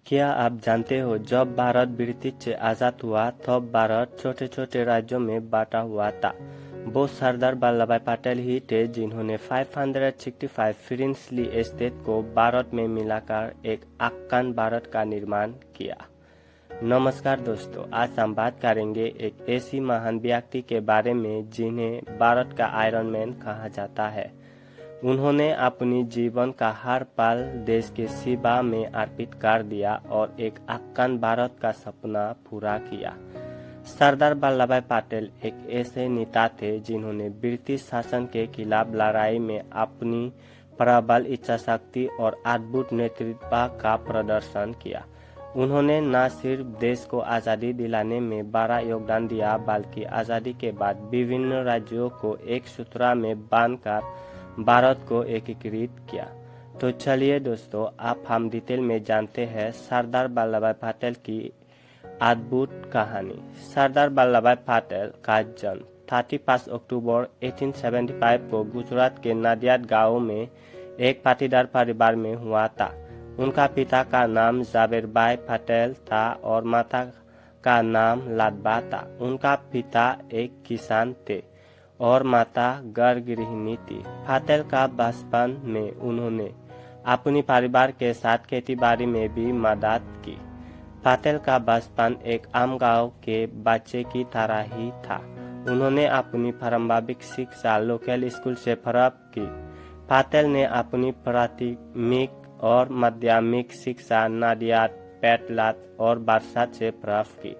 क्या आप जानते हो जब भारत ब्रिटिश से आज़ाद हुआ तब भारत छोटे छोटे राज्यों में बांटा हुआ था। वो सरदार वल्लभ भाई पटेल ही थे जिन्होंने 565 प्रिंसली स्टेट को भारत में मिलाकर एक आख्यान भारत का निर्माण किया। नमस्कार दोस्तों, आज हम बात करेंगे एक ऐसी महान व्यक्ति के बारे में जिन्हें भारत का आयरन मैन कहा जाता है। उन्होंने अपनी जीवन का हर पल देश के सेवा में अर्पित कर दिया और एक आख्यान भारत का सपना पूरा किया। सरदार वल्लभ भाई पटेल एक ऐसे नेता थे जिन्होंने ब्रिटिश शासन के खिलाफ लड़ाई में अपनी प्रबल इच्छाशक्ति और अद्भुत नेतृत्व का प्रदर्शन किया। उन्होंने न सिर्फ देश को आज़ादी दिलाने में बड़ा योगदान दिया बल्कि आज़ादी के बाद विभिन्न राज्यों को एक सूत्र में बांधकर भारत को एकीकृत किया। तो चलिए दोस्तों, अब हम डिटेल में जानते हैं सरदार वल्लभ भाई पटेल की अद्भुत कहानी। सरदार वल्लभ भाई पटेल का जन्म 31 अक्टूबर 1875 को गुजरात के नडियाद गांव में एक पाटीदार परिवार में हुआ था। उनका पिता का नाम जावेरभाई पटेल था और माता का नाम लाडबा था। उनका पिता एक किसान थे और माता घर गृहिणी थी। पटेल का बचपन में उन्होंने अपनी परिवार के साथ खेतीबाड़ी में भी मदद की। पटेल का बचपन एक आम गांव के बच्चे की तरह ही था। उन्होंने अपनी प्रारंभिक शिक्षा लोकल स्कूल से प्राप्त की। पटेल ने अपनी प्राथमिक और माध्यमिक शिक्षा नडियाद, पेटलाद और बरसात से प्राप्त की।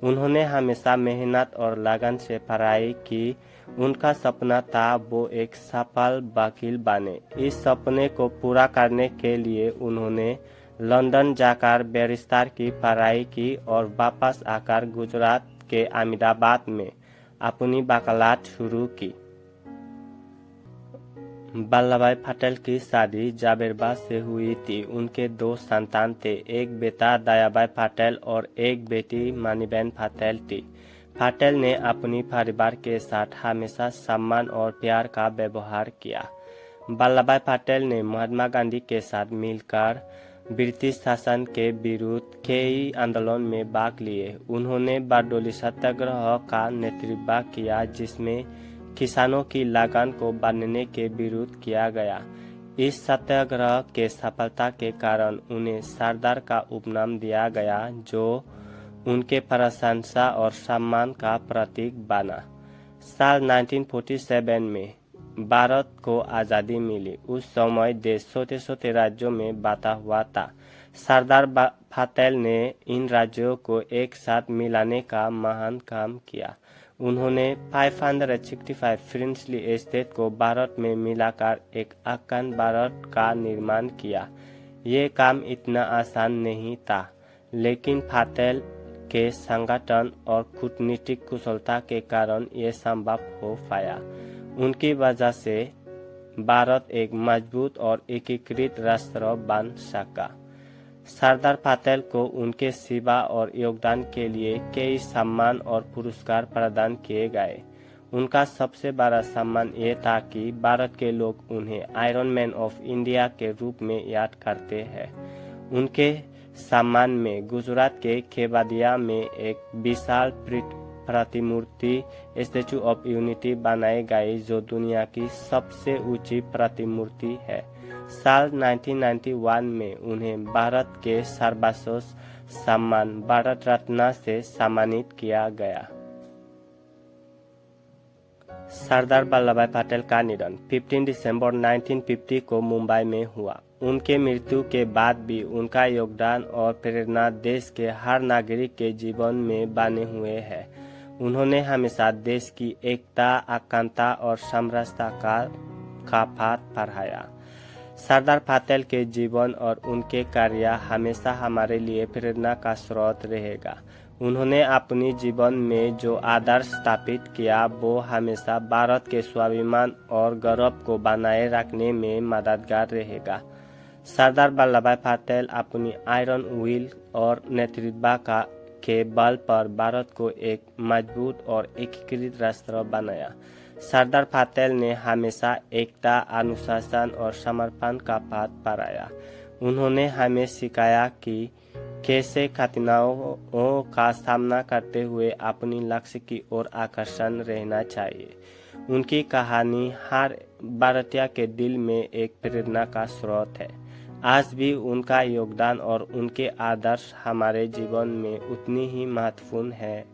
उन्होंने हमेशा मेहनत और लगन से पढ़ाई की। उनका सपना था वो एक सफल वकील बने। इस सपने को पूरा करने के लिए उन्होंने लंदन जाकर बैरिस्टर की पढ़ाई की और वापस आकर गुजरात के अहमदाबाद में अपनी वकालत शुरू की। वल्लभ भाई पटेल की शादी जावेरबा से हुई थी। उनके 2 संतान थे, एक बेटा दयाभाई पटेल और एक बेटी मणिबेन पटेल थी। पटेल ने अपनी परिवार के साथ हमेशा सम्मान और प्यार का व्यवहार किया। वल्लभ भाई पटेल ने महात्मा गांधी के साथ मिलकर ब्रिटिश शासन के विरुद्ध कई आंदोलन में भाग लिए। उन्होंने बारडोली सत्याग्रह का नेतृत्व किया जिसमें किसानों की लगन को बांधने के विरुद्ध किया गया। इस सत्याग्रह के सफलता के कारण उन्हें सरदार का उपनाम दिया गया जो उनके प्रशंसा और सम्मान का प्रतीक बना। साल 1947 में भारत को आज़ादी मिली। उस समय देश छोटे छोटे राज्यों में बांटा हुआ था। सरदार पटेल ने इन राज्यों को एक साथ मिलाने का महान काम किया। उन्होंने 565 प्रिंसली स्टेट को भारत में मिलाकर एक आख्यान भारत का निर्माण किया। ये काम इतना आसान नहीं था, लेकिन पटेल के संगठन और कूटनीतिक कुशलता के कारण ये संभव हो पाया। उनकी वजह से भारत एक मजबूत और एकीकृत राष्ट्र बन सका। सरदार पटेल को उनके सेवा और योगदान के लिए कई सम्मान और पुरस्कार प्रदान किए गए। उनका सबसे बड़ा सम्मान ये था कि भारत के लोग उन्हें आयरन मैन ऑफ इंडिया के रूप में याद करते हैं। उनके सम्मान में गुजरात के केवडिया में एक विशाल प्रतिमूर्ति स्टैचू ऑफ यूनिटी बनाई गई जो दुनिया की सबसे ऊंची प्रतिमूर्ति है। साल 1991 में उन्हें भारत के सर्वश्रेष्ठ सम्मान भारत रत्न से सम्मानित किया गया। सरदार वल्लभ भाई पटेल का निधन 15 दिसंबर 1950 को मुंबई में हुआ। उनके मृत्यु के बाद भी उनका योगदान और प्रेरणा देश के हर नागरिक के जीवन में बने हुए हैं। उन्होंने हमेशा देश की एकता, अखंडता और समरसता का पाठ पढ़ाया। सरदार पटेल के जीवन और उनके कार्य हमेशा हमारे लिए प्रेरणा का स्रोत रहेगा। उन्होंने अपनी जीवन में जो आदर्श स्थापित किया वो हमेशा भारत के स्वाभिमान और गौरव को बनाए रखने में मददगार रहेगा। सरदार वल्लभ भाई पटेल अपनी आयरन विल और नेतृत्व के बल पर भारत को एक मजबूत और एकीकृत राष्ट्र बनाया। सरदार पटेल ने हमेशा एकता, अनुशासन और समर्पण का पाठ पढ़ाया। उन्होंने हमें सिखाया कि कैसे कठिनाइयों का सामना करते हुए अपनी लक्ष्य की ओर अग्रसर रहना चाहिए। उनकी कहानी हर भारतीय के दिल में एक प्रेरणा का स्रोत है। आज भी उनका योगदान और उनके आदर्श हमारे जीवन में उतनी ही महत्वपूर्ण है।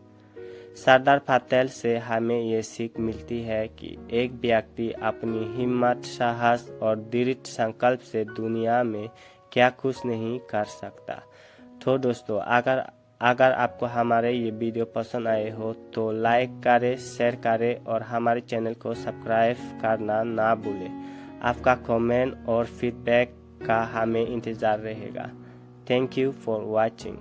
सरदार पटेल से हमें ये सीख मिलती है कि एक व्यक्ति अपनी हिम्मत, साहस और दृढ़ संकल्प से दुनिया में क्या कुछ नहीं कर सकता। तो दोस्तों, अगर आपको हमारे ये वीडियो पसंद आए हो तो लाइक करें, शेयर करें और हमारे चैनल को सब्सक्राइब करना ना भूलें। आपका कमेंट और फीडबैक का हमें इंतज़ार रहेगा। Thank you for watching.